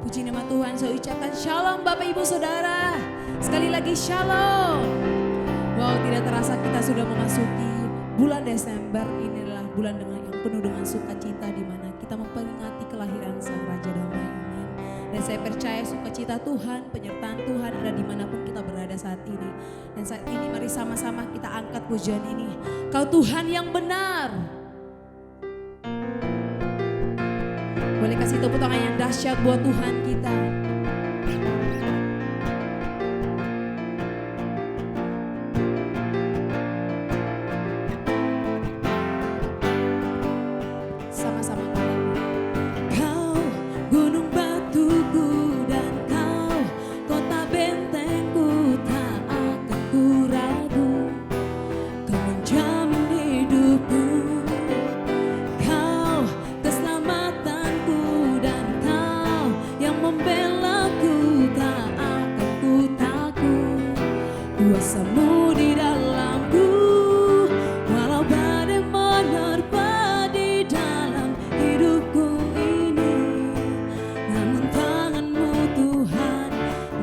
Puji nama Tuhan, saya ucapkan shalom Bapak Ibu Saudara. Sekali lagi shalom. Wow, tidak terasa kita sudah memasuki bulan Desember. Ini adalah bulan yang penuh dengan sukacita, di mana kita memperingati kelahiran Sang Raja Damai. Amin. Dan saya percaya sukacita Tuhan, penyertaan Tuhan ada dimanapun kita berada saat ini. Dan saat ini mari sama-sama kita angkat pujian ini. Kau Tuhan yang benar. Boleh kasih tepuk tangan yang dahsyat buat Tuhan kita. Sama-sama Kau gunung batuku dan kau kota bentengku, tak akan ku ragu. Kau menjamin hidupku. Kuasamu di dalamku, walau badai menerpa di dalam hidupku ini. Namun tanganmu Tuhan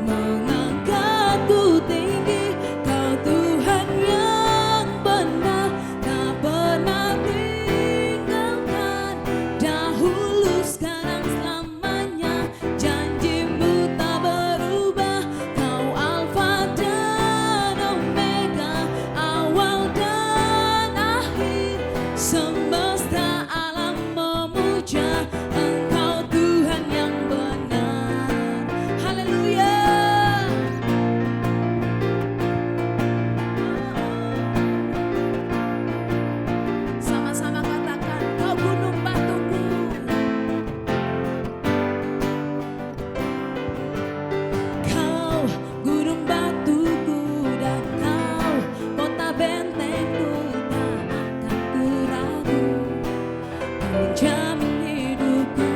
mengangkatku tinggi. Kau Tuhan yang benar, tak pernah tinggalkan. Dahulu, sekarang, selamanya, janjimu tak berubah. Kau Alfa dan Omega, awal dan akhir. Semesta alam memuja Engkau Tuhan yang benar. Haleluya. Sama-sama katakan, kau gunung batuku. Kau gunung batuku dan kau kota bentengku, tak akan ku ragu. Kau menjamin hidupku.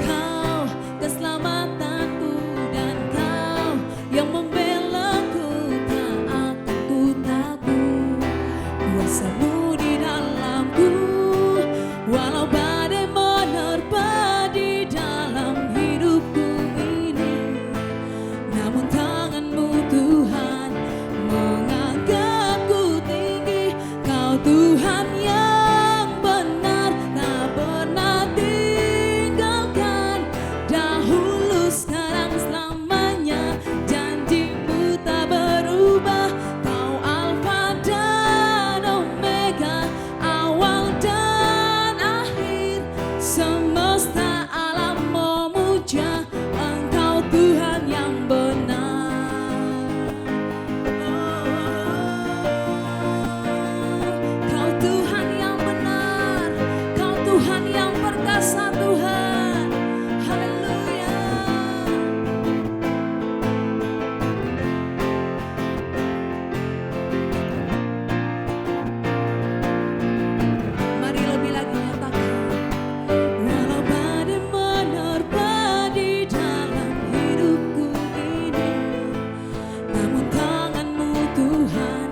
Kau keselamatanku dan kau yang membelaku, tak akan ku takut. Kuasamu di dalamku, walau badai menerpa di dalam hidupku ini. Namun tanganmu Tuhan mengangkatku tinggi. Kau Tuhan yang benar, tak pernah tinggalkan. Dahulu, sekarang, selamanya, janjimu tak berubah. Kau Alfa dan Omega, awal dan akhir. Semesta alam memuja Engkau Tuhan yang benar. Kau Tuhan yang benar, Kau Tuhan yang perkasa Tuhan. Haleluya. Mari lebih lagi nyatakan, walau badai menerpa di dalam hidupku ini. Namun tanganmu Tuhan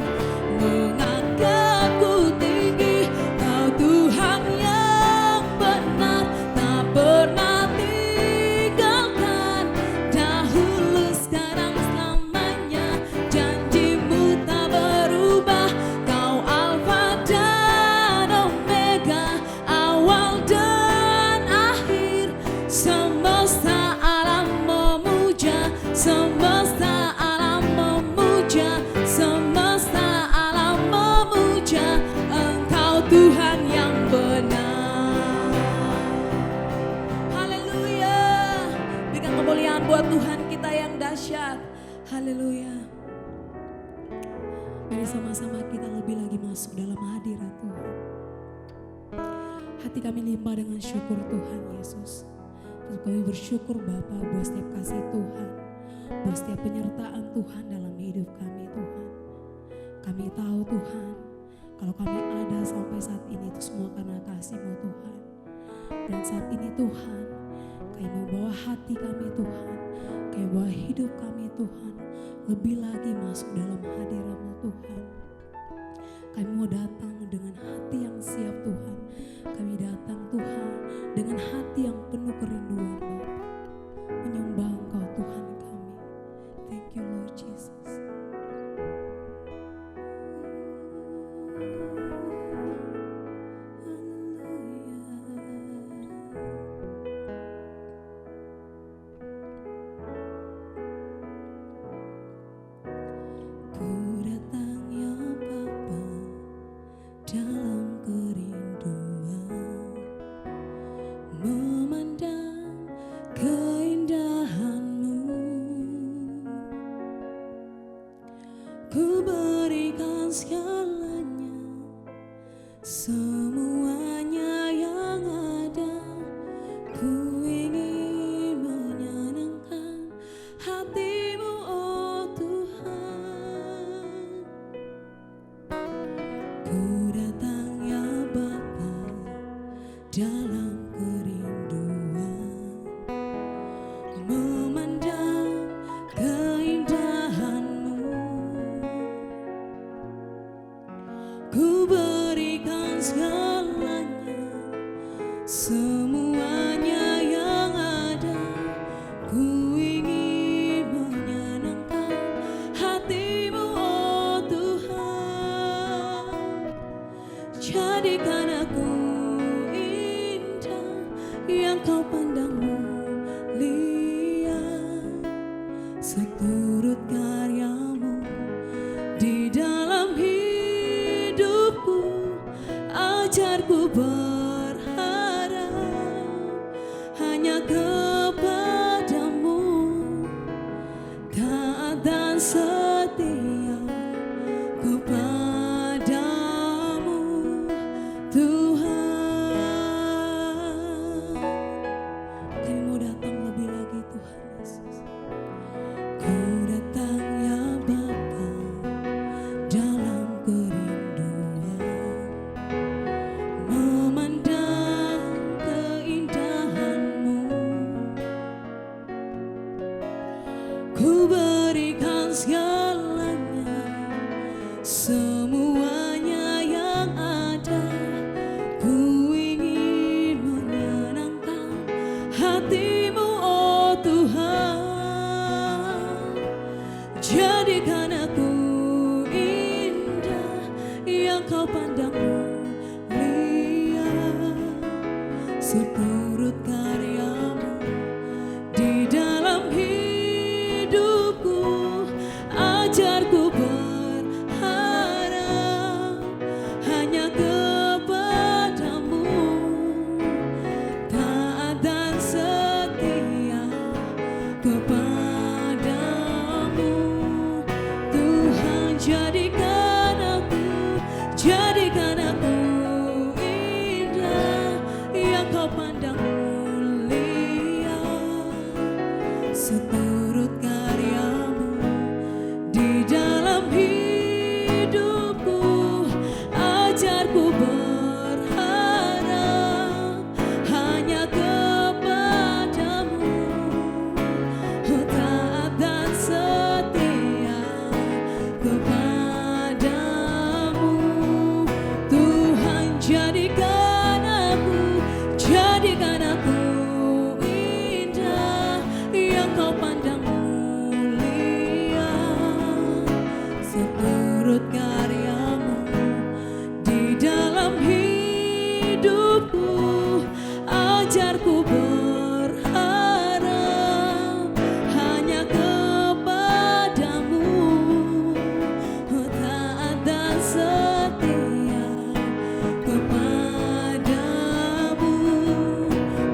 mengangkatku tinggi. Kau Tuhan yang benar, tak pernah tinggalkan. Dahulu, sekarang, selamanya, janjimu tak berubah. Kau Alfa dan Omega, awal dan akhir. Semesta alam memuja, semesta alam memuja, semesta alam memuja Engkau Tuhan yang benar. Haleluya. Berikan kemuliaan buat Tuhan kita yang dahsyat. Haleluya. Mari sama-sama kita lebih lagi masuk dalam hadirat Tuhan. Hati kami limpah dengan syukur Tuhan Yesus. Terus kami bersyukur Bapa buat setiap kasih Tuhan, buat setiap penyertaan Tuhan dalam hidup kami Tuhan. Kami tahu Tuhan, kalau kami ada sampai saat ini itu semua karena kasih-Mu Tuhan. Dan saat ini Tuhan, kami mau bawa hati kami Tuhan, kami bawa hidup kami Tuhan, lebih lagi masuk dalam hadirat-Mu Tuhan. Kami mau datang dengan hati yang siap Tuhan. Kami datang Tuhan dengan hati yang penuh kerinduan Bapa. kau pandang mulia, seturut karyamu di dalam hidupku. Ajarku berharap hanya kepadamu, taat dan setia kepadamu Tuhan. Kami mau datang lebih lagi Tuhan Yesus. Ku datang ya Bapa dalam kerinduan, memandang keindahan-Mu. Ku berikan segalanya, semuanya yang ada. Ku ingin menyenangkan hati-Mu, oh Tuhan. Jadikan aku indah yang kau pandang mulia, seturut karyamu di dalam hidupku. Ajarku berharap hanya kepadamu, taat dan setia kepadamu Tuhan. Jadikan aku indah yang kau pandang mulia, seturut karyamu di dalam hidupku. Ajarku berharap hanya kepadamu, taat dan setia kepadamu Tuhan. Jadikan aku indah yang kau pandang mulia, seturut karyamu di dalam hidupku. Ajarku berharap hanya kepadamu, taat dan setia kepadamu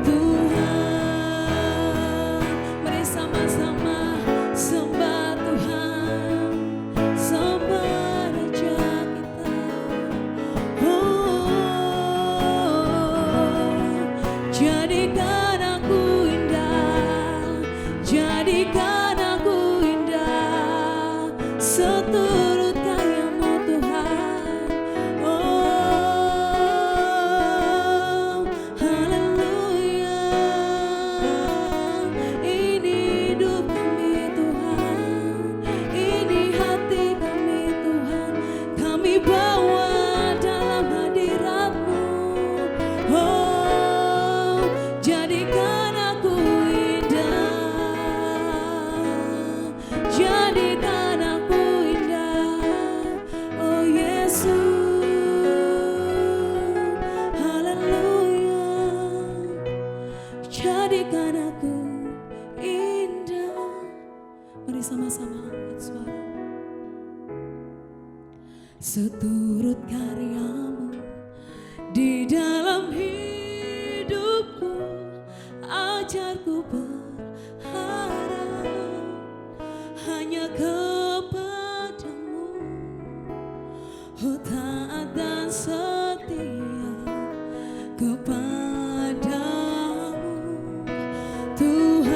Tuhan. Mari sama-sama sembah Tuhan, sembah Raja kita. Jadikan aku indah, jadikan aku indah, seturut karya-Mu Tuhan. Oh, haleluya. Ini hidup kami Tuhan, ini hati kami Tuhan, kami bawa dalam hadirat-Mu. Oh, jadikan aku indah, jadikan aku indah, oh Yesus, haleluya. Jadikan aku indah. Mari sama-sama angkat suara. Seturut karya-Mu di dalam hidupku. Ajarku berharap hanya kepadamu, oh taat dan setia kepadamu Tuhan.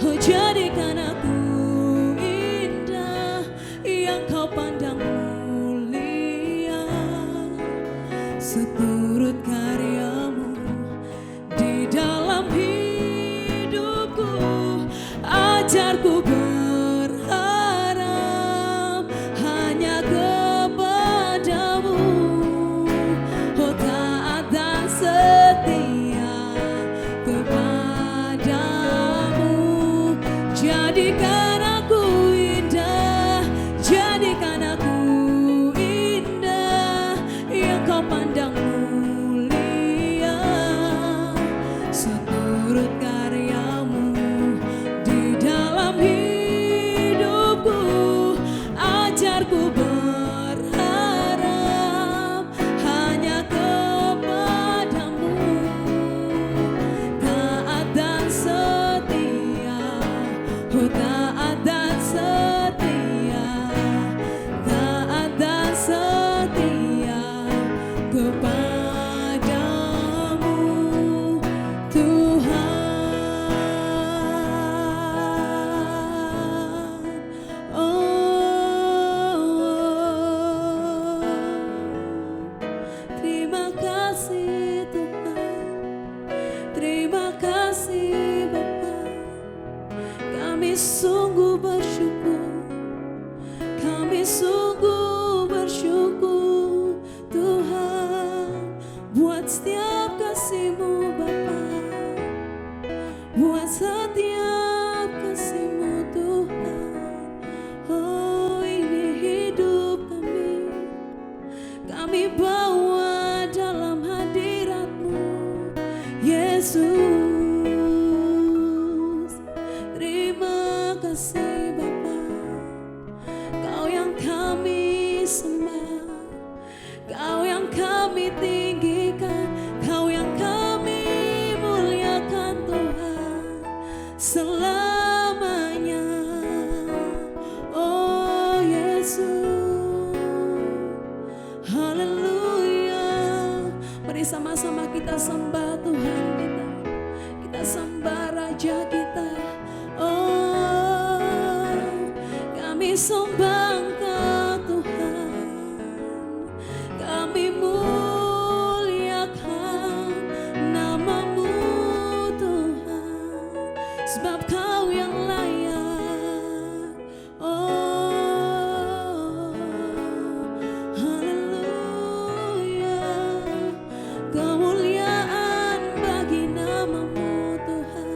Oh jadikan aku indah yang kau pandang mulia, seturut karya-Mu di dalam buat setiap kasih-Mu Tuhan. Oh, ini hidup kami bawa dalam hadirat-Mu Yesus. Terima kasih Bapa, Kau yang kami sembah, Kau yang kami tinggikan, Kau yang kami muliakan Tuhan selamanya. Oh Yesus, haleluya. Mari sama-sama kita sembah Tuhan kita, kita sembah Raja kita. Oh, kami sembah Engkau Tuhan, kami muliakan nama-Mu Tuhan, sebab Kau yang layak. Oh, haleluya. Kemuliaan bagi nama-Mu Tuhan.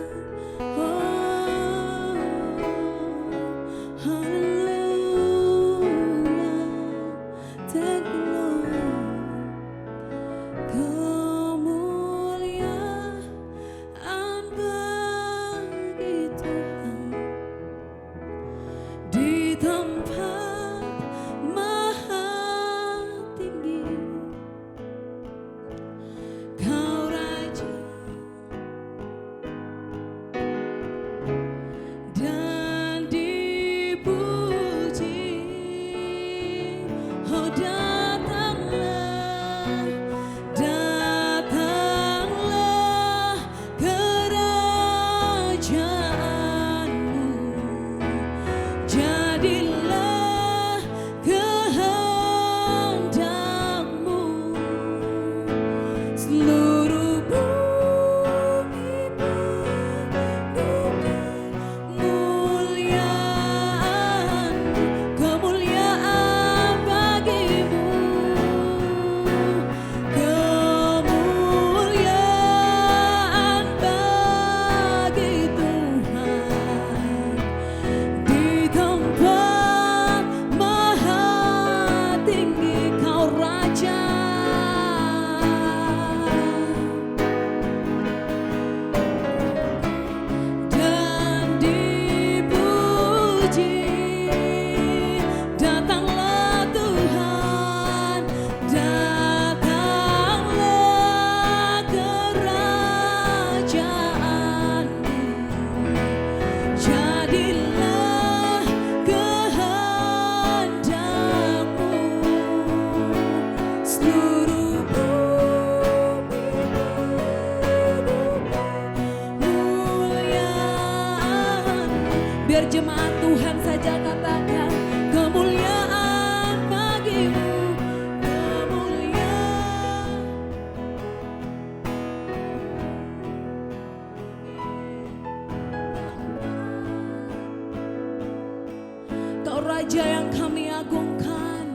Oh, haleluya. Thank you Lord. Kemuliaan bagi Tuhan di tempat maha tinggi. Kau Raja dan dipuji. Oh datanglah, datanglah kerajaan-Mu, jadilah kehendak-Mu. Seluruh bumi kemuliaan, kemuliaan bagi-Mu, kemuliaan bagi Tuhan di tempat maha tinggi. Kau Raja dan dipuji. Datanglah Tuhan, datanglah kerajaan-Mu, jadilah kehendak-Mu. Seluruh bumi kemuliaan. Biar jemaat Tuhan saja katakan kemuliaan bagi-Mu, kemuliaan. Kau Raja yang kami agungkan,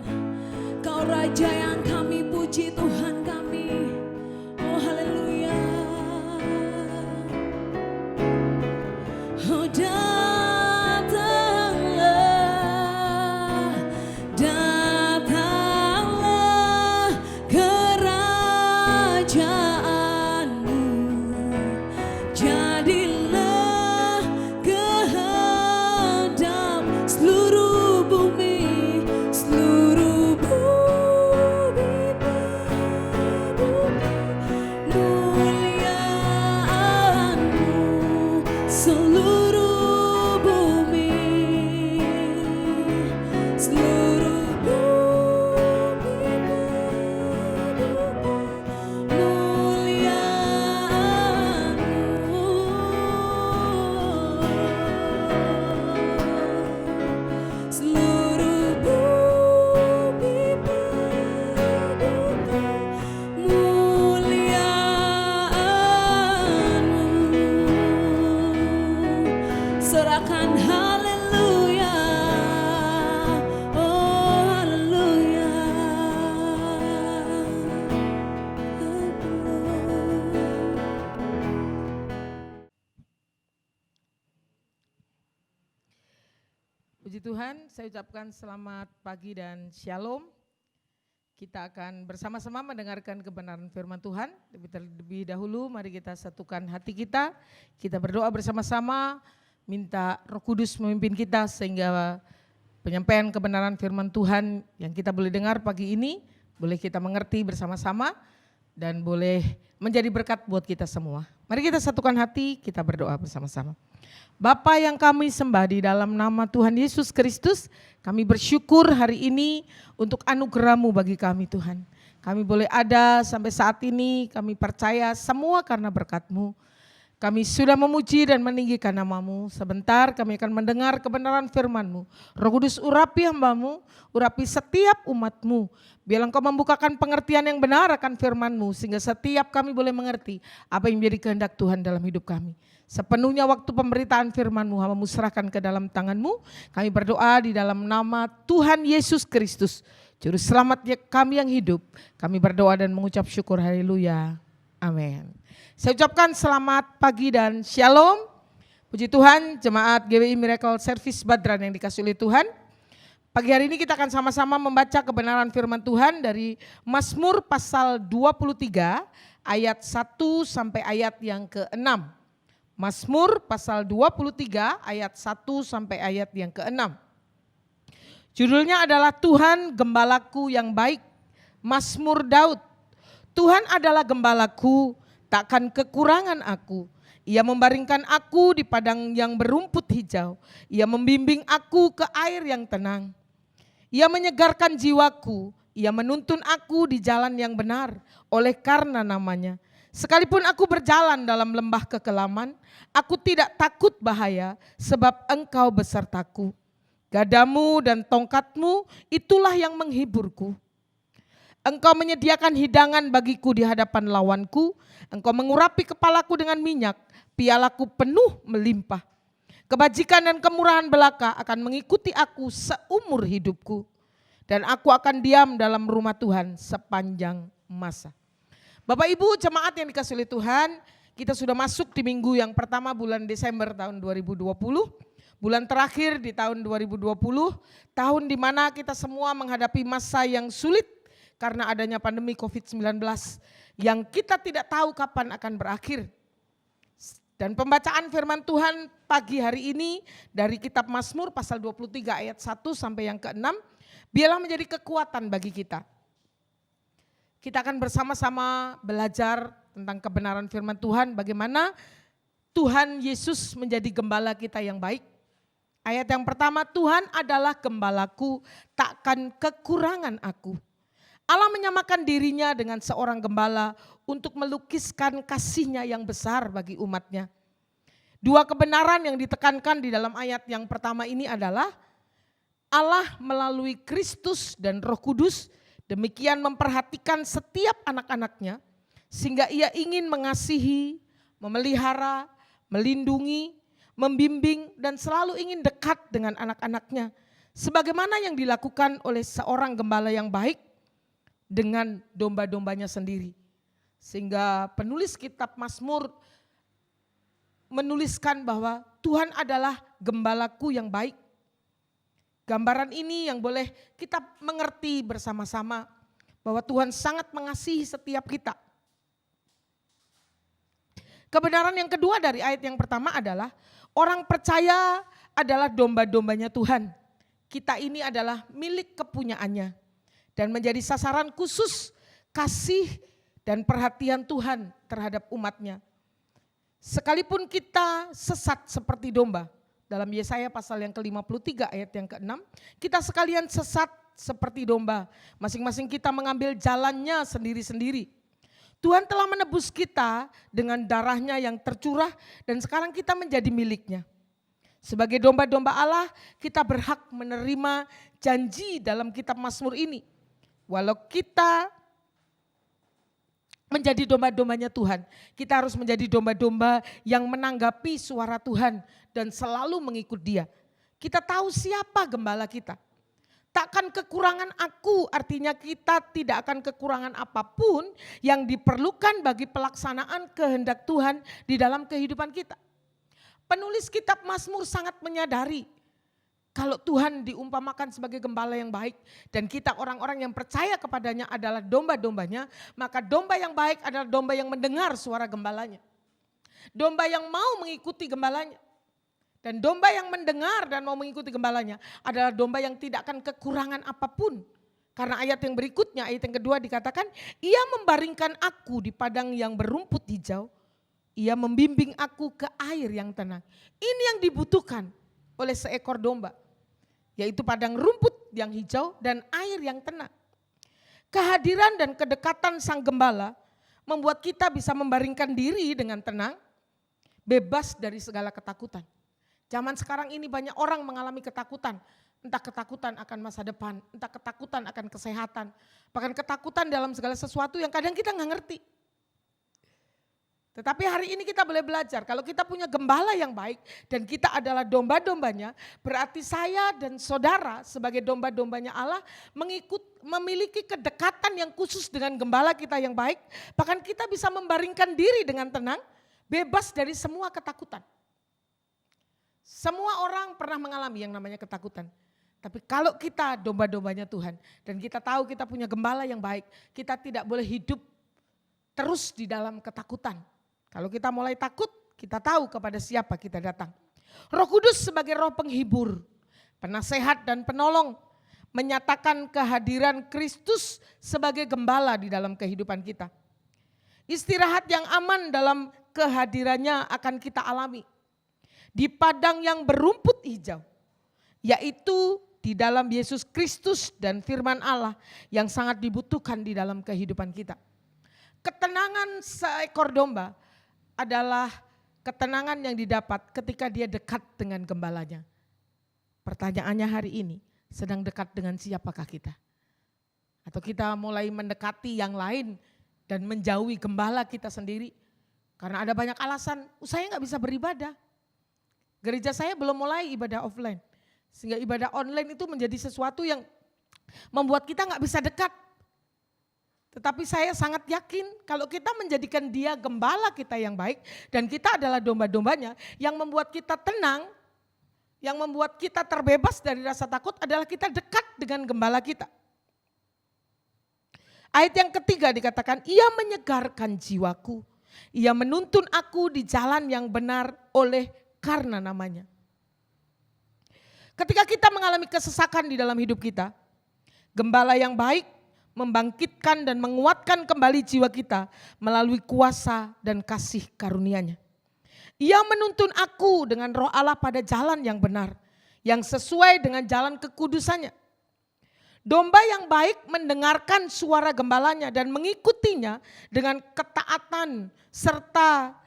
Kau Raja yang kami puji Tuhan kami. Oh haleluya. Oh datanglah, datanglah kerajaan-Mu, jadilah kehendak. Seluruh bumi Puji Tuhan, saya ucapkan selamat pagi dan shalom. Kita akan bersama-sama mendengarkan kebenaran firman Tuhan. Terlebih dahulu mari kita satukan hati kita. Kita berdoa bersama-sama, minta Roh Kudus memimpin kita sehingga penyampaian kebenaran firman Tuhan yang kita boleh dengar pagi ini, boleh kita mengerti bersama-sama dan boleh menjadi berkat buat kita semua. Mari kita satukan hati, kita berdoa bersama-sama. Bapa yang kami sembah di dalam nama Tuhan Yesus Kristus, kami bersyukur hari ini untuk anugerah-Mu bagi kami Tuhan. Kami boleh ada sampai saat ini, kami percaya semua karena berkat-Mu. Kami sudah memuji dan meninggikan nama-Mu. Sebentar kami akan mendengar kebenaran firman-Mu. Roh Kudus urapi hamba-Mu, urapi setiap umat-Mu. Biar Engkau membukakan pengertian yang benar akan firman-Mu, sehingga setiap kami boleh mengerti apa yang menjadi kehendak Tuhan dalam hidup kami. Sepenuhnya waktu pemberitaan firman-Mu, hamba-Mu serahkan ke dalam tangan-Mu. Kami berdoa di dalam nama Tuhan Yesus Kristus, Juru Selamat kami yang hidup. Kami berdoa dan mengucap syukur, haleluya, amin. Saya ucapkan selamat pagi dan shalom. Puji Tuhan, jemaat GWI Miracle Service Badran yang dikasihi oleh Tuhan. Pagi hari ini kita akan sama-sama membaca kebenaran firman Tuhan dari Mazmur pasal 23 ayat 1 sampai ayat yang ke-6. Mazmur pasal 23 ayat 1 sampai ayat yang ke-6. Judulnya adalah Tuhan Gembalaku yang baik. Mazmur Daud. Tuhan adalah gembalaku, takkan kekurangan aku. Ia membaringkan aku di padang yang berumput hijau. Ia membimbing aku ke air yang tenang. Ia menyegarkan jiwaku. Ia menuntun aku di jalan yang benar oleh karena namanya. Sekalipun aku berjalan dalam lembah kekelaman, aku tidak takut bahaya sebab Engkau besertaku. Gadamu dan tongkatmu itulah yang menghiburku. Engkau menyediakan hidangan bagiku di hadapan lawanku. Engkau mengurapi kepalaku dengan minyak, pialaku penuh melimpah. Kebajikan dan kemurahan belaka akan mengikuti aku seumur hidupku. Dan aku akan diam dalam rumah Tuhan sepanjang masa. Bapak Ibu jemaat yang dikasihi oleh Tuhan, kita sudah masuk di minggu yang pertama bulan Desember tahun 2020. Bulan terakhir di tahun 2020, tahun di mana kita semua menghadapi masa yang sulit karena adanya pandemi COVID-19 yang kita tidak tahu kapan akan berakhir. Dan pembacaan firman Tuhan pagi hari ini dari kitab Mazmur pasal 23 ayat 1 sampai yang ke-6, biarlah menjadi kekuatan bagi kita. Kita akan bersama-sama belajar tentang kebenaran firman Tuhan, bagaimana Tuhan Yesus menjadi gembala kita yang baik. Ayat yang pertama, Tuhan adalah gembalaku, takkan kekurangan aku. Allah menyamakan dirinya dengan seorang gembala untuk melukiskan kasih-Nya yang besar bagi umat-Nya. Dua kebenaran yang ditekankan di dalam ayat yang pertama ini adalah Allah melalui Kristus dan Roh Kudus demikian memperhatikan setiap anak-anak-Nya sehingga Ia ingin mengasihi, memelihara, melindungi, membimbing dan selalu ingin dekat dengan anak-anak-Nya. Sebagaimana yang dilakukan oleh seorang gembala yang baik dengan domba-dombanya sendiri. Sehingga penulis kitab Mazmur menuliskan bahwa Tuhan adalah gembalaku yang baik. Gambaran ini yang boleh kita mengerti bersama-sama bahwa Tuhan sangat mengasihi setiap kita. Kebenaran yang kedua dari ayat yang pertama adalah orang percaya adalah domba-dombanya Tuhan. Kita ini adalah milik kepunyaannya. Dan menjadi sasaran khusus kasih dan perhatian Tuhan terhadap umat-Nya. Sekalipun kita sesat seperti domba, dalam Yesaya pasal yang ke-53 ayat yang ke-6, kita sekalian sesat seperti domba, masing-masing kita mengambil jalannya sendiri-sendiri. Tuhan telah menebus kita dengan darah-Nya yang tercurah dan sekarang kita menjadi milik-Nya. Sebagai domba-domba Allah, kita berhak menerima janji dalam kitab Mazmur ini. Walau kita menjadi domba-dombanya Tuhan, kita harus menjadi domba-domba yang menanggapi suara Tuhan dan selalu mengikut Dia. Kita tahu siapa gembala kita. Takkan kekurangan aku, artinya kita tidak akan kekurangan apapun yang diperlukan bagi pelaksanaan kehendak Tuhan di dalam kehidupan kita. Penulis kitab Mazmur sangat menyadari Kalau Tuhan diumpamakan sebagai gembala yang baik dan kita orang-orang yang percaya kepadanya adalah domba-dombanya, maka domba yang baik adalah domba yang mendengar suara gembalanya. Domba yang mau mengikuti gembalanya. Dan domba yang mendengar dan mau mengikuti gembalanya adalah domba yang tidak akan kekurangan apapun. Karena ayat yang berikutnya, ayat yang kedua dikatakan, ia membaringkan aku di padang yang berumput hijau, ia membimbing aku ke air yang tenang. Ini yang dibutuhkan oleh seekor domba, yaitu padang rumput yang hijau dan air yang tenang. Kehadiran dan kedekatan sang gembala membuat kita bisa membaringkan diri dengan tenang, bebas dari segala ketakutan. Zaman sekarang ini banyak orang mengalami ketakutan, entah ketakutan akan masa depan, entah ketakutan akan kesehatan, bahkan ketakutan dalam segala sesuatu yang kadang kita nggak ngerti. Tetapi hari ini kita boleh belajar, kalau kita punya gembala yang baik dan kita adalah domba-dombanya, berarti saya dan saudara sebagai domba-dombanya Allah memiliki kedekatan yang khusus dengan gembala kita yang baik, bahkan kita bisa membaringkan diri dengan tenang, bebas dari semua ketakutan. Semua orang pernah mengalami yang namanya ketakutan. Tapi kalau kita domba-dombanya Tuhan dan kita tahu kita punya gembala yang baik, kita tidak boleh hidup terus di dalam ketakutan. Kalau kita mulai takut, kita tahu kepada siapa kita datang. Roh Kudus sebagai roh penghibur, penasehat dan penolong, menyatakan kehadiran Kristus sebagai gembala di dalam kehidupan kita. Istirahat yang aman dalam kehadirannya akan kita alami. Di padang yang berumput hijau, yaitu di dalam Yesus Kristus dan firman Allah yang sangat dibutuhkan di dalam kehidupan kita. Ketenangan seekor domba adalah ketenangan yang didapat ketika dia dekat dengan gembalanya. Pertanyaannya hari ini, sedang dekat dengan siapakah kita? Atau kita mulai mendekati yang lain dan menjauhi gembala kita sendiri? Karena ada banyak alasan, saya nggak bisa beribadah. Gereja saya belum mulai ibadah offline. Sehingga ibadah online itu menjadi sesuatu yang membuat kita nggak bisa dekat. Tetapi saya sangat yakin kalau kita menjadikan dia gembala kita yang baik dan kita adalah domba-dombanya, yang membuat kita tenang, yang membuat kita terbebas dari rasa takut adalah kita dekat dengan gembala kita. Ayat yang ketiga dikatakan, ia menyegarkan jiwaku, ia menuntun aku di jalan yang benar oleh karena namanya. Ketika kita mengalami kesesakan di dalam hidup kita, gembala yang baik membangkitkan dan menguatkan kembali jiwa kita melalui kuasa dan kasih karunia-Nya. Ia menuntun aku dengan roh Allah pada jalan yang benar, yang sesuai dengan jalan kekudusannya. Domba yang baik mendengarkan suara gembalanya dan mengikutinya dengan ketaatan serta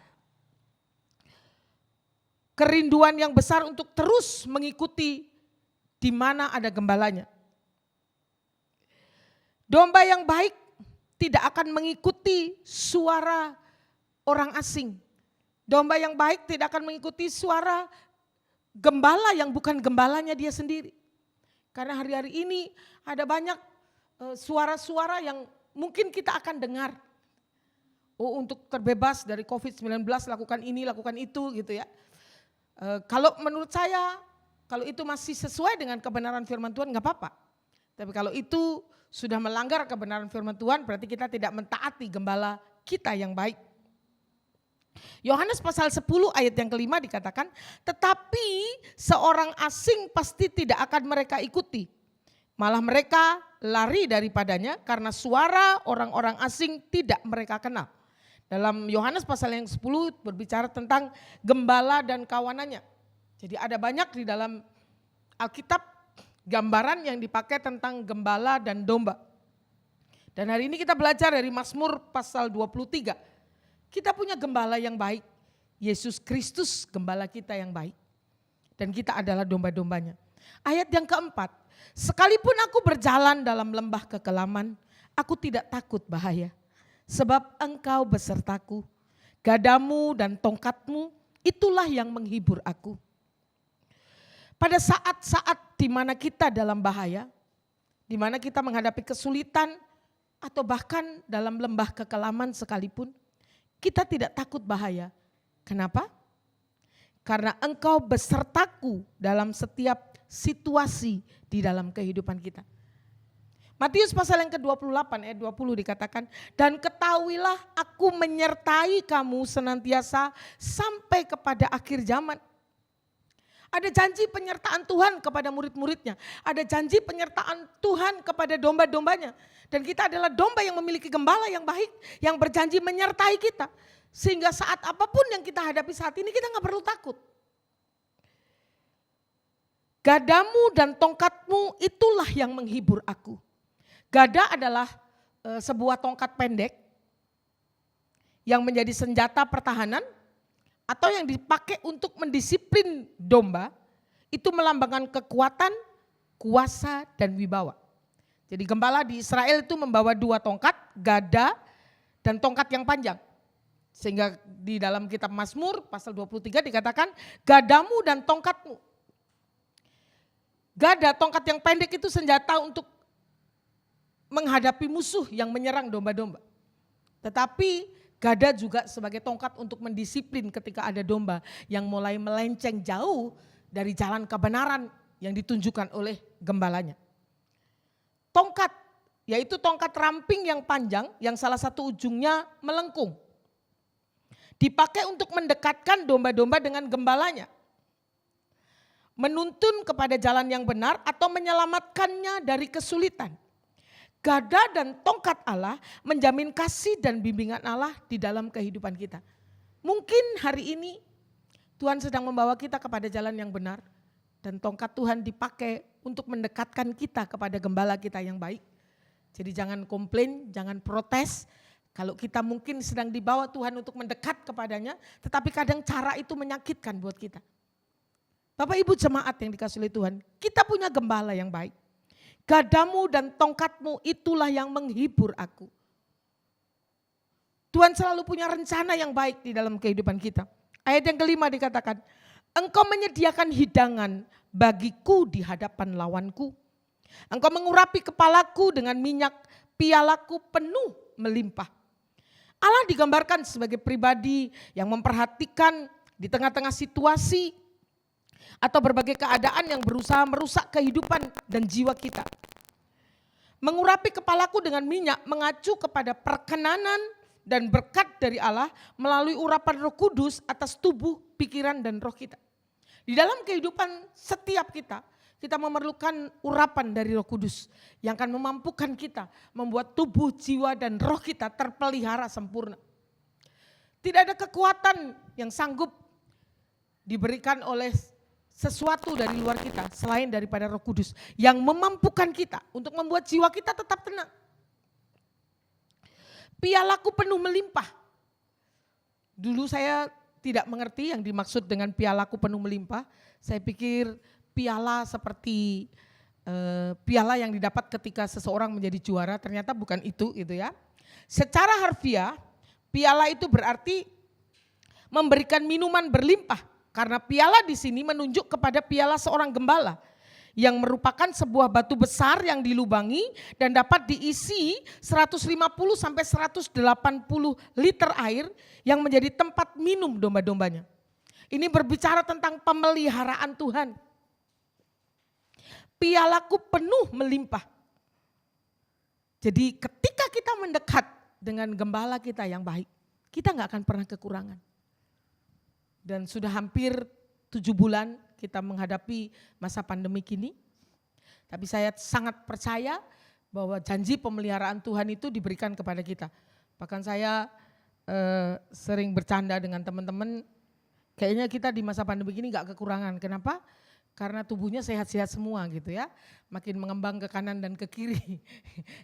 kerinduan yang besar untuk terus mengikuti di mana ada gembalanya. Domba yang baik tidak akan mengikuti suara orang asing. Domba yang baik tidak akan mengikuti suara gembala yang bukan gembalanya dia sendiri. Karena hari-hari ini ada banyak suara-suara yang mungkin kita akan dengar. Oh, untuk terbebas dari COVID-19 lakukan ini, lakukan itu gitu ya. Kalau menurut saya, kalau itu masih sesuai dengan kebenaran firman Tuhan nggak apa-apa. Tapi kalau itu sudah melanggar kebenaran firman Tuhan, berarti kita tidak mentaati gembala kita yang baik. Yohanes pasal 10 ayat yang kelima dikatakan, tetapi seorang asing pasti tidak akan mereka ikuti. Malah mereka lari daripadanya karena suara orang-orang asing tidak mereka kenal. Dalam Yohanes pasal yang 10 berbicara tentang gembala dan kawanannya. Jadi ada banyak di dalam Alkitab gambaran yang dipakai tentang gembala dan domba. Dan hari ini kita belajar dari Mazmur pasal 23. Kita punya gembala yang baik. Yesus Kristus gembala kita yang baik. Dan kita adalah domba-dombanya. Ayat yang keempat. Sekalipun aku berjalan dalam lembah kekelaman, aku tidak takut bahaya. Sebab engkau besertaku, gadamu dan tongkatmu itulah yang menghibur aku. Pada saat-saat di mana kita dalam bahaya, di mana kita menghadapi kesulitan atau bahkan dalam lembah kekelaman sekalipun, kita tidak takut bahaya. Kenapa? Karena engkau besertaku dalam setiap situasi di dalam kehidupan kita. Matius pasal yang ke-28 ayat 20 dikatakan, dan ketahuilah aku menyertai kamu senantiasa sampai kepada akhir zaman. Ada janji penyertaan Tuhan kepada murid-muridnya. Ada janji penyertaan Tuhan kepada domba-dombanya. Dan kita adalah domba yang memiliki gembala yang baik, yang berjanji menyertai kita. Sehingga saat apapun yang kita hadapi saat ini kita gak perlu takut. Gadamu dan tongkatmu itulah yang menghibur aku. Gada adalah sebuah tongkat pendek yang menjadi senjata pertahanan atau yang dipakai untuk mendisiplin domba, itu melambangkan kekuatan, kuasa, dan wibawa. Jadi gembala di Israel itu membawa 2 tongkat, gada dan tongkat yang panjang. Sehingga di dalam kitab Mazmur pasal 23 dikatakan gadamu dan tongkatmu. Gada, tongkat yang pendek itu senjata untuk menghadapi musuh yang menyerang domba-domba. Tetapi gada juga sebagai tongkat untuk mendisiplin ketika ada domba yang mulai melenceng jauh dari jalan kebenaran yang ditunjukkan oleh gembalanya. Tongkat, yaitu tongkat ramping yang panjang yang salah satu ujungnya melengkung. Dipakai untuk mendekatkan domba-domba dengan gembalanya. Menuntun kepada jalan yang benar atau menyelamatkannya dari kesulitan. Gada dan tongkat Allah menjamin kasih dan bimbingan Allah di dalam kehidupan kita. Mungkin hari ini Tuhan sedang membawa kita kepada jalan yang benar. Dan tongkat Tuhan dipakai untuk mendekatkan kita kepada gembala kita yang baik. Jadi jangan komplain, jangan protes. Kalau kita mungkin sedang dibawa Tuhan untuk mendekat kepadanya, tetapi kadang cara itu menyakitkan buat kita. Bapak Ibu jemaat yang dikasihi oleh Tuhan, kita punya gembala yang baik. Gadamu dan tongkatmu itulah yang menghibur aku. Tuhan selalu punya rencana yang baik di dalam kehidupan kita. Ayat yang kelima dikatakan, engkau menyediakan hidangan bagiku di hadapan lawanku. Engkau mengurapi kepalaku dengan minyak, pialaku penuh melimpah. Allah digambarkan sebagai pribadi yang memperhatikan di tengah-tengah situasi atau berbagai keadaan yang berusaha merusak kehidupan dan jiwa kita. Mengurapi kepalaku dengan minyak mengacu kepada perkenanan dan berkat dari Allah melalui urapan Roh Kudus atas tubuh, pikiran dan roh kita. Di dalam kehidupan setiap kita memerlukan urapan dari Roh Kudus yang akan memampukan kita membuat tubuh, jiwa dan roh kita terpelihara sempurna. Tidak ada kekuatan yang sanggup diberikan oleh sesuatu dari luar kita selain daripada Roh Kudus yang memampukan kita untuk membuat jiwa kita tetap tenang. Pialaku penuh melimpah. Dulu saya tidak mengerti yang dimaksud dengan pialaku penuh melimpah. Saya pikir piala seperti piala yang didapat ketika seseorang menjadi juara, ternyata bukan itu gitu ya. Secara harfiah, piala itu berarti memberikan minuman berlimpah. Karena piala di sini menunjuk kepada piala seorang gembala yang merupakan sebuah batu besar yang dilubangi dan dapat diisi 150 sampai 180 liter air yang menjadi tempat minum domba-dombanya. Ini berbicara tentang pemeliharaan Tuhan. Pialaku penuh melimpah. Jadi ketika kita mendekat dengan gembala kita yang baik, kita gak akan pernah kekurangan. Dan sudah hampir 7 bulan kita menghadapi masa pandemi kini. Tapi saya sangat percaya bahwa janji pemeliharaan Tuhan itu diberikan kepada kita. Bahkan saya sering bercanda dengan teman-teman, kayaknya kita di masa pandemi ini gak kekurangan. Kenapa? Karena tubuhnya sehat-sehat semua gitu ya. Makin mengembang ke kanan dan ke kiri.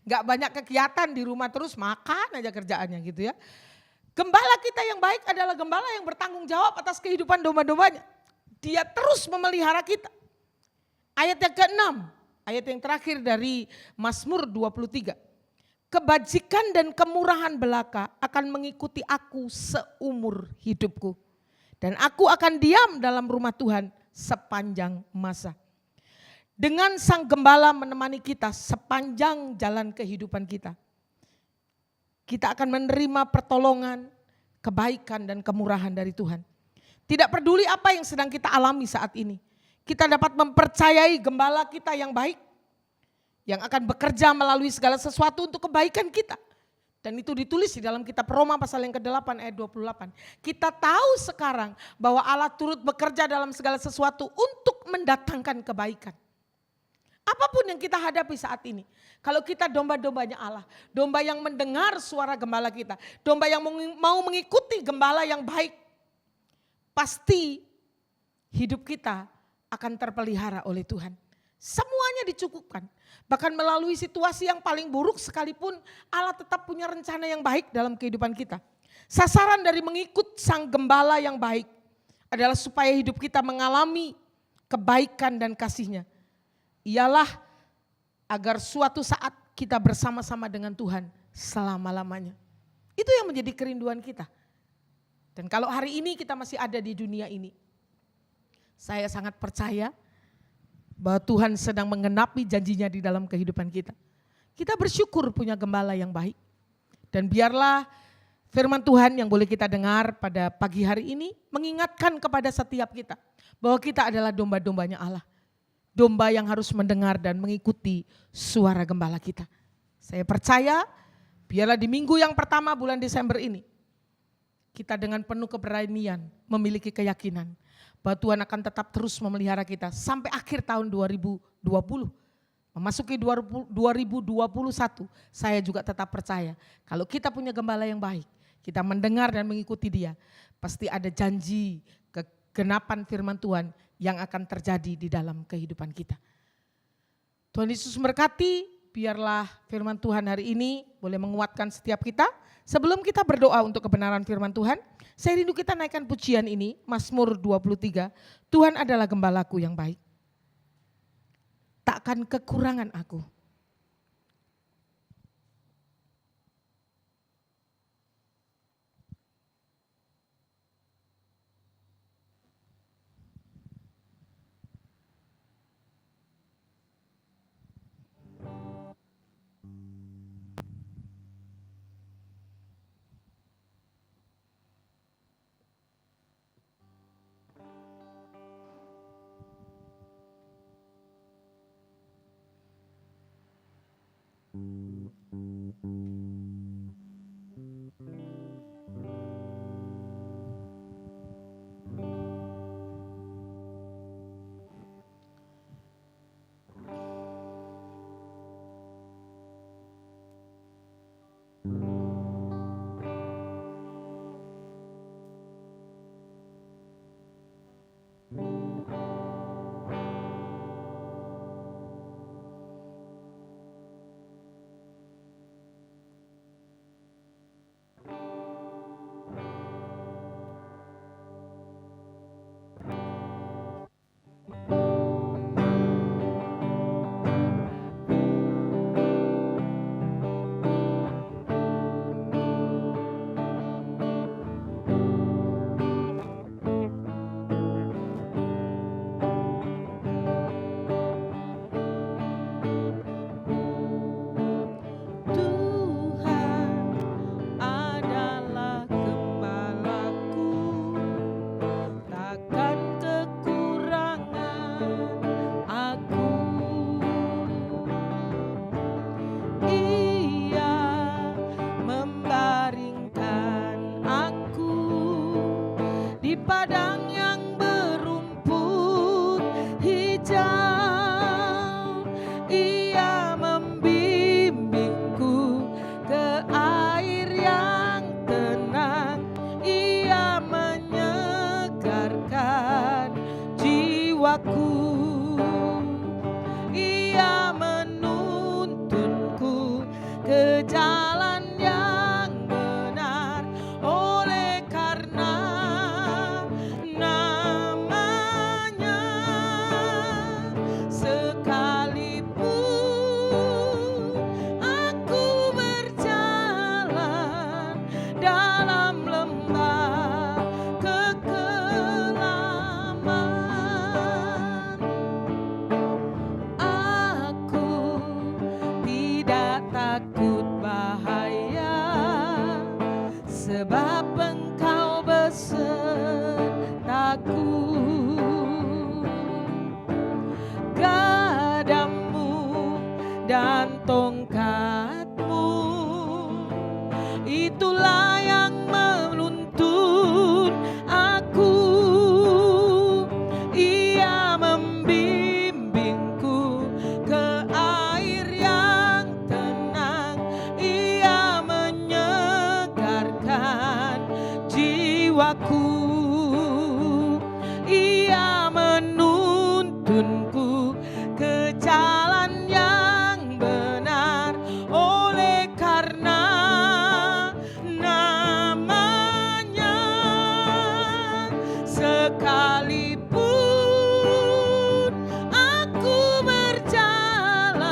Gak banyak kegiatan di rumah terus makan aja kerjaannya gitu ya. Gembala kita yang baik adalah gembala yang bertanggung jawab atas kehidupan domba-dombanya. Dia terus memelihara kita. Ayat yang ke-6, ayat yang terakhir dari Mazmur 23. Kebajikan dan kemurahan belaka akan mengikuti aku seumur hidupku. Dan aku akan diam dalam rumah Tuhan sepanjang masa. Dengan sang gembala menemani kita sepanjang jalan kehidupan kita. Kita akan menerima pertolongan, kebaikan dan kemurahan dari Tuhan. Tidak peduli apa yang sedang kita alami saat ini. Kita dapat mempercayai gembala kita yang baik, yang akan bekerja melalui segala sesuatu untuk kebaikan kita. Dan itu ditulis di dalam kitab Roma pasal yang ke-8 ayat 28. Kita tahu sekarang bahwa Allah turut bekerja dalam segala sesuatu untuk mendatangkan kebaikan. Apapun yang kita hadapi saat ini. Kalau kita domba-dombanya Allah, domba yang mendengar suara gembala kita, domba yang mau mengikuti gembala yang baik, pasti hidup kita akan terpelihara oleh Tuhan. Semuanya dicukupkan. Bahkan melalui situasi yang paling buruk sekalipun Allah tetap punya rencana yang baik dalam kehidupan kita. Sasaran dari mengikut sang gembala yang baik adalah supaya hidup kita mengalami kebaikan dan kasih-Nya. Ialah agar suatu saat kita bersama-sama dengan Tuhan selama-lamanya. Itu yang menjadi kerinduan kita. Dan kalau hari ini kita masih ada di dunia ini, saya sangat percaya bahwa Tuhan sedang menggenapi janjinya di dalam kehidupan kita. Kita bersyukur punya gembala yang baik. Dan biarlah firman Tuhan yang boleh kita dengar pada pagi hari ini mengingatkan kepada setiap kita bahwa kita adalah domba-dombanya Allah. Domba yang harus mendengar dan mengikuti suara gembala kita. Saya percaya biarlah di minggu yang pertama bulan Desember ini kita dengan penuh keberanian memiliki keyakinan bahwa Tuhan akan tetap terus memelihara kita sampai akhir tahun 2020. Memasuki 2021, saya juga tetap percaya kalau kita punya gembala yang baik, kita mendengar dan mengikuti Dia, pasti ada janji kegenapan firman Tuhan yang akan terjadi di dalam kehidupan kita. Tuhan Yesus memberkati, biarlah firman Tuhan hari ini boleh menguatkan setiap kita. Sebelum kita berdoa untuk kebenaran firman Tuhan, saya rindu kita naikkan pujian ini, Mazmur 23, Tuhan adalah gembalaku yang baik. Takkan kekurangan aku. sekalipun aku berjalan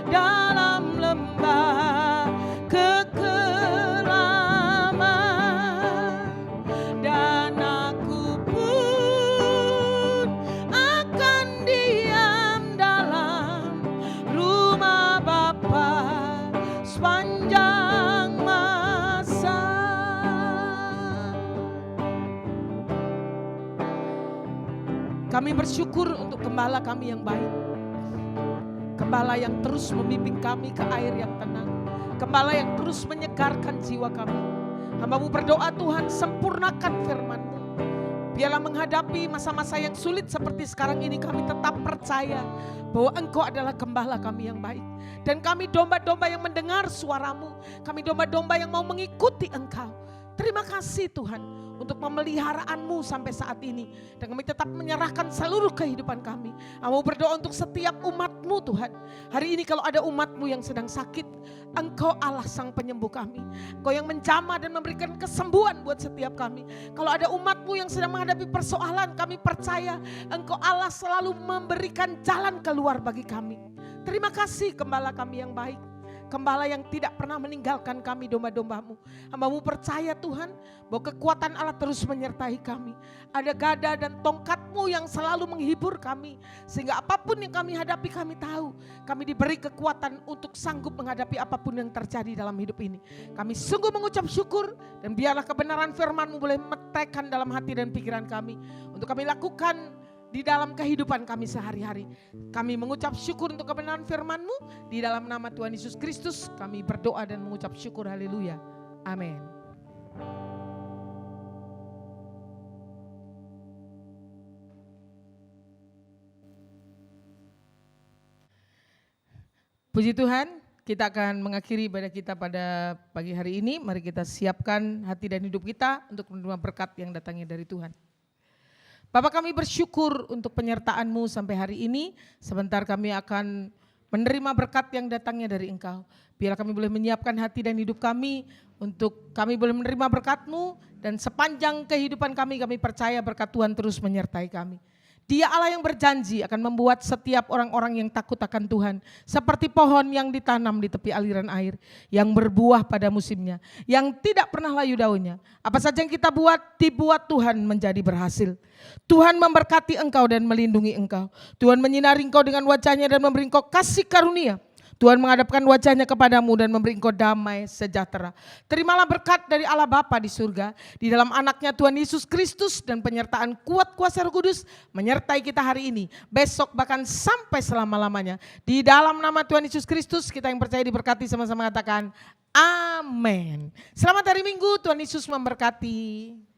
dalam lembah kekelaman, dan aku pun akan diam dalam rumah Bapa sepanjang masa. Kami bersyukur untuk gembala kami yang baik, gembala yang terus membimbing kami ke air yang tenang, gembala yang terus menyegarkan jiwa kami. Hamba-Mu berdoa, Tuhan, sempurnakan firman-Mu. Biarlah menghadapi masa-masa yang sulit seperti sekarang ini, kami tetap percaya bahwa Engkau adalah gembala kami yang baik. Dan kami domba-domba yang mendengar suara-Mu, kami domba-domba yang mau mengikuti Engkau. Terima kasih Tuhan untuk pemeliharaanmu sampai saat ini. Dan kami tetap menyerahkan seluruh kehidupan kami. Kami berdoa untuk setiap umat-Mu Tuhan. Hari ini kalau ada umat-Mu yang sedang sakit, Engkau Allah sang penyembuh kami. Engkau yang menjamah dan memberikan kesembuhan buat setiap kami. Kalau ada umat-Mu yang sedang menghadapi persoalan, kami percaya Engkau Allah selalu memberikan jalan keluar bagi kami. Terima kasih gembala kami yang baik. Gembala yang tidak pernah meninggalkan kami domba-domba-Mu. Hamba-Mu percaya Tuhan bahwa kekuatan Allah terus menyertai kami. Ada gada dan tongkat-Mu yang selalu menghibur kami. Sehingga apapun yang kami hadapi kami tahu. Kami diberi kekuatan untuk sanggup menghadapi apapun yang terjadi dalam hidup ini. Kami sungguh mengucap syukur dan biarlah kebenaran firman-Mu boleh metekan dalam hati dan pikiran kami. Untuk kami lakukan di dalam kehidupan kami sehari-hari. Kami mengucap syukur untuk kebenaran firman-Mu. Di dalam nama Tuhan Yesus Kristus kami berdoa dan mengucap syukur. Haleluya. Amin. Puji Tuhan, kita akan mengakhiri ibadah kita pada pagi hari ini. Mari kita siapkan hati dan hidup kita untuk menerima berkat yang datangnya dari Tuhan. Bapak, kami bersyukur untuk penyertaan-Mu sampai hari ini. Sebentar kami akan menerima berkat yang datangnya dari Engkau. Biarlah kami boleh menyiapkan hati dan hidup kami untuk kami boleh menerima berkat-Mu. Dan sepanjang kehidupan kami percaya berkat Tuhan terus menyertai kami. Dia Allah yang berjanji akan membuat setiap orang-orang yang takut akan Tuhan seperti pohon yang ditanam di tepi aliran air, yang berbuah pada musimnya, yang tidak pernah layu daunnya. Apa saja yang kita buat, dibuat Tuhan menjadi berhasil. Tuhan memberkati engkau dan melindungi engkau. Tuhan menyinari engkau dengan wajahnya dan memberi engkau kasih karunia. Tuhan menghadapkan wajahnya kepadamu dan memberi engkau damai sejahtera. Terimalah berkat dari Allah Bapa di surga, di dalam anaknya Tuhan Yesus Kristus, dan penyertaan kuat kuasa Roh Kudus menyertai kita hari ini, besok bahkan sampai selama-lamanya. Di dalam nama Tuhan Yesus Kristus kita yang percaya diberkati, sama-sama katakan amin. Selamat hari Minggu, Tuhan Yesus memberkati.